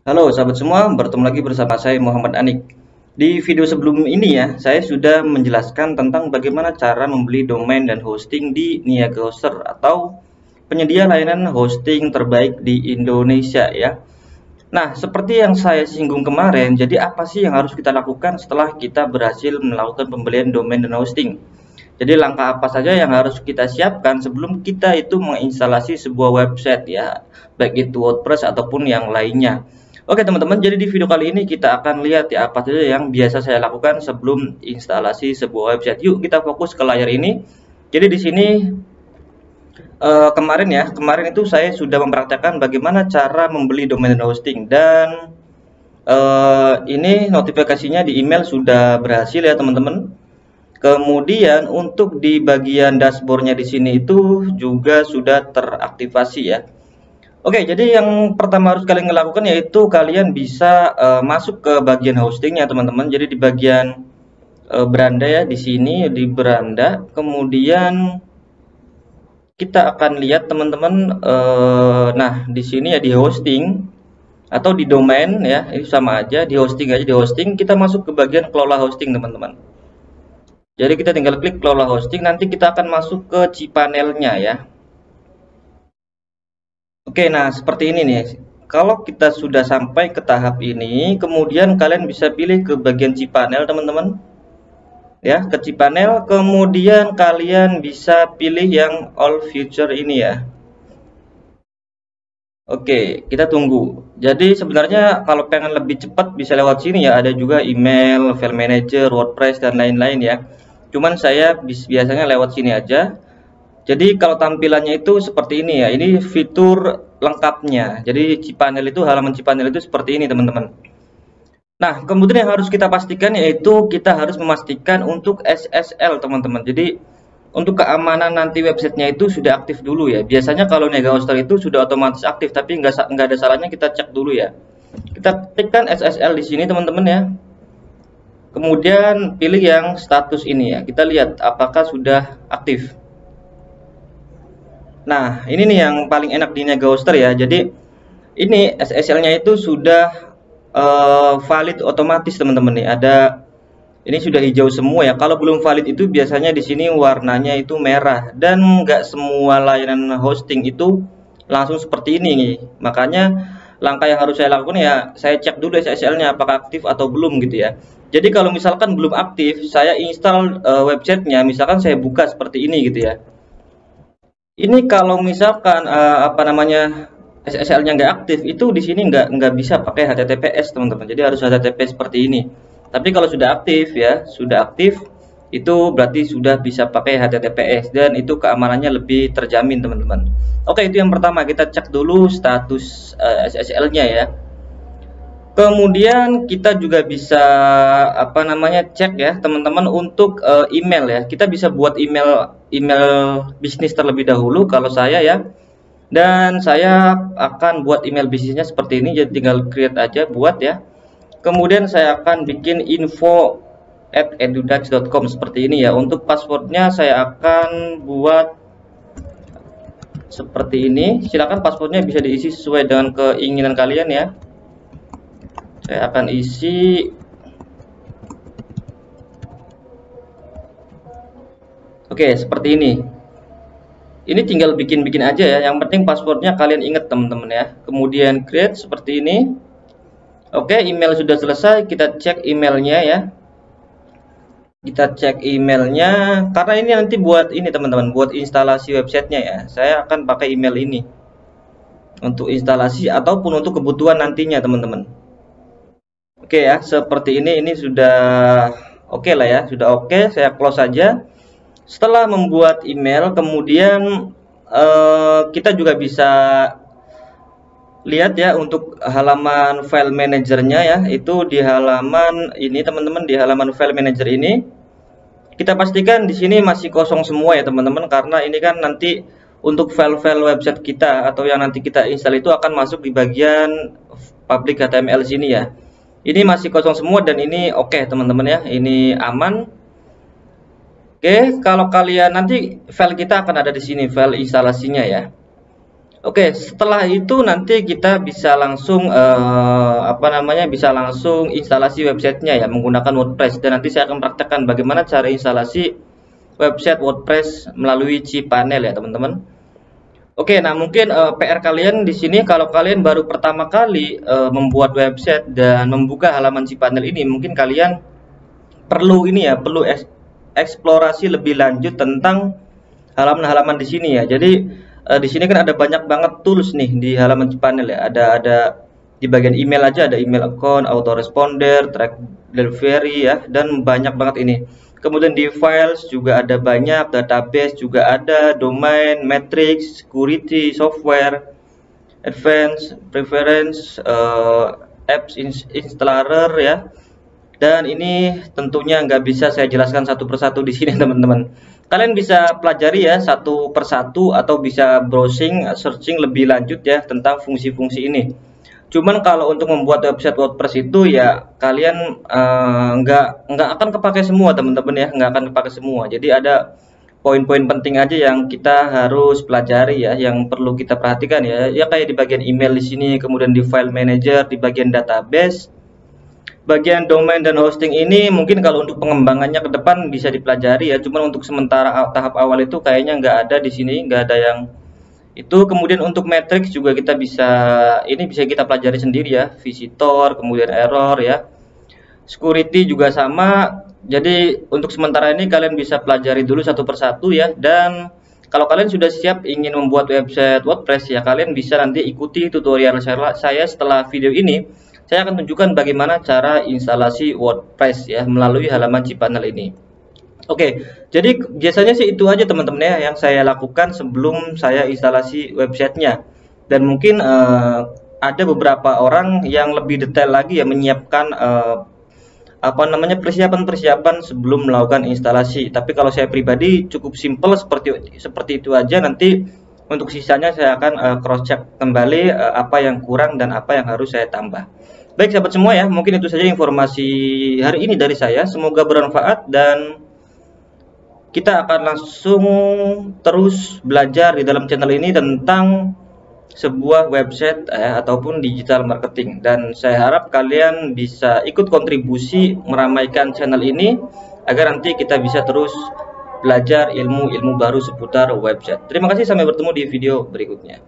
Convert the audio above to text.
Halo sahabat semua, bertemu lagi bersama saya Muhammad Anik. Di video sebelum ini ya, saya sudah menjelaskan tentang bagaimana cara membeli domain dan hosting di Niaga Hoster atau penyedia layanan hosting terbaik di Indonesia ya. Nah, seperti yang saya singgung kemarin, jadi apa sih yang harus kita lakukan setelah kita berhasil melakukan pembelian domain dan hosting? Jadi langkah apa saja yang harus kita siapkan sebelum kita itu menginstalasi sebuah website ya, baik itu WordPress ataupun yang lainnya. Oke teman-teman, jadi di video kali ini kita akan lihat ya apa saja yang biasa saya lakukan sebelum instalasi sebuah website. Yuk kita fokus ke layar ini. Jadi di sini kemarin itu saya sudah mempraktekkan bagaimana cara membeli domain dan hosting, dan ini notifikasinya di email sudah berhasil ya teman-teman. Kemudian untuk di bagian dashboardnya di sini itu juga sudah teraktivasi ya. Oke, jadi yang pertama harus kalian lakukan yaitu kalian bisa masuk ke bagian hostingnya teman-teman. Jadi di bagian beranda ya, di sini di beranda. Kemudian kita akan lihat teman-teman, nah di sini ya di hosting atau di domain ya, itu sama aja, di hosting aja, di hosting kita masuk ke bagian kelola hosting teman-teman. Jadi kita tinggal klik kelola hosting, nanti kita akan masuk ke cPanel-nya ya. Oke, nah seperti ini nih. Kalau kita sudah sampai ke tahap ini, kemudian kalian bisa pilih ke bagian cPanel teman-teman. Ya, ke cPanel, kemudian kalian bisa pilih yang all feature ini ya. Oke, kita tunggu. Jadi sebenarnya kalau pengen lebih cepat bisa lewat sini ya, ada juga email, file manager, WordPress dan lain-lain ya. Cuman saya biasanya lewat sini aja. Jadi kalau tampilannya itu seperti ini ya. Ini fitur lengkapnya. Jadi cPanel itu, halaman cPanel itu seperti ini teman-teman. Nah, kemudian yang harus kita pastikan yaitu kita harus memastikan untuk SSL teman-teman. Jadi untuk keamanan nanti websitenya itu sudah aktif dulu ya. Biasanya kalau Niaga Hoster itu sudah otomatis aktif, tapi nggak ada salahnya kita cek dulu ya. Kita tekan SSL di sini teman-teman ya. Kemudian pilih yang status ini ya. Kita lihat apakah sudah aktif. Nah, ini nih yang paling enak di Niaga Hoster ya. Jadi ini SSL-nya itu sudah valid otomatis teman-teman nih. Ini sudah hijau semua ya. Kalau belum valid itu biasanya di sini warnanya itu merah, dan nggak semua layanan hosting itu langsung seperti ini nih. Makanya langkah yang harus saya lakukan ya, saya cek dulu SSL-nya apakah aktif atau belum gitu ya. Jadi kalau misalkan belum aktif, saya install websitenya, misalkan saya buka seperti ini gitu ya. Ini kalau misalkan SSL-nya nggak aktif, itu di sini nggak bisa pakai HTTPS teman-teman. Jadi harus HTTP seperti ini. Tapi kalau sudah aktif ya, sudah aktif, itu berarti sudah bisa pakai HTTPS dan itu keamanannya lebih terjamin teman-teman. Oke, itu yang pertama, kita cek dulu status SSL-nya ya. Kemudian kita juga bisa cek ya teman-teman untuk email ya. Kita bisa buat email bisnis terlebih dahulu kalau saya ya. Dan saya akan buat email bisnisnya seperti ini, jadi tinggal create aja, buat ya. Kemudian saya akan bikin info@edudutch.com seperti ini ya. Untuk passwordnya saya akan buat seperti ini. Silakan passwordnya bisa diisi sesuai dengan keinginan kalian ya. Saya akan isi oke seperti ini. Ini tinggal bikin-bikin aja ya. Yang penting passwordnya kalian ingat teman-teman ya. Kemudian create seperti ini. Oke, email sudah selesai. Kita cek emailnya ya. Kita cek emailnya. Karena ini nanti buat ini teman-teman, buat instalasi websitenya ya. Saya akan pakai email ini untuk instalasi ataupun untuk kebutuhan nantinya teman-teman. Oke ya, seperti ini sudah oke lah ya, sudah oke. Saya close saja. Setelah membuat email, kemudian kita juga bisa lihat ya untuk halaman file manajernya ya. Itu di halaman ini teman-teman, di halaman file manager ini kita pastikan di sini masih kosong semua ya teman-teman, karena ini kan nanti untuk file-file website kita atau yang nanti kita install itu akan masuk di bagian public HTML sini ya. Ini masih kosong semua dan ini oke teman-teman ya, ini aman. Oke, kalau kalian nanti file kita akan ada di sini, file instalasinya ya. Oke, setelah itu nanti kita bisa langsung bisa langsung instalasi websitenya ya menggunakan WordPress, dan nanti saya akan praktekkan bagaimana cara instalasi website WordPress melalui cPanel ya teman-teman. Oke, nah mungkin PR kalian di sini kalau kalian baru pertama kali membuat website dan membuka halaman cPanel ini, mungkin kalian perlu eksplorasi lebih lanjut tentang halaman-halaman di sini ya. Jadi di sini kan ada banyak banget tools nih di halaman cPanel ya. Ada di bagian email aja ada email account, autoresponder, track delivery ya, dan banyak banget ini. Kemudian di files juga ada banyak, database juga ada, domain, matrix, security, software, advanced, preference, apps installer ya. Dan ini tentunya nggak bisa saya jelaskan satu persatu di sini teman-teman. Kalian bisa pelajari ya satu persatu atau bisa browsing, searching lebih lanjut ya tentang fungsi-fungsi ini. Cuman kalau untuk membuat website WordPress itu ya kalian nggak akan kepake semua teman-teman ya, nggak akan kepake semua. Jadi ada poin-poin penting aja yang kita harus pelajari ya, yang perlu kita perhatikan ya. Ya kayak di bagian email di sini, kemudian di file manager, di bagian database. Bagian domain dan hosting ini mungkin kalau untuk pengembangannya ke depan bisa dipelajari ya, cuman untuk sementara tahap awal itu kayaknya nggak ada di sini, nggak ada yang itu. Kemudian untuk matrix juga kita bisa kita pelajari sendiri ya, visitor, kemudian error ya, security juga sama. Jadi untuk sementara ini kalian bisa pelajari dulu satu persatu ya, dan kalau kalian sudah siap ingin membuat website WordPress ya, kalian bisa nanti ikuti tutorial saya setelah video ini. Saya akan tunjukkan bagaimana cara instalasi WordPress ya melalui halaman cPanel ini. Oke, jadi biasanya sih itu aja teman-teman ya yang saya lakukan sebelum saya instalasi websitenya. Dan mungkin ada beberapa orang yang lebih detail lagi ya menyiapkan persiapan-persiapan sebelum melakukan instalasi. Tapi kalau saya pribadi cukup simple seperti itu aja. Nanti untuk sisanya saya akan cross check kembali apa yang kurang dan apa yang harus saya tambah. Baik sahabat semua ya, mungkin itu saja informasi hari ini dari saya. Semoga bermanfaat dan kita akan langsung terus belajar di dalam channel ini tentang sebuah website ataupun digital marketing. Dan saya harap kalian bisa ikut kontribusi meramaikan channel ini agar nanti kita bisa terus belajar ilmu-ilmu baru seputar website. Terima kasih, sampai bertemu di video berikutnya.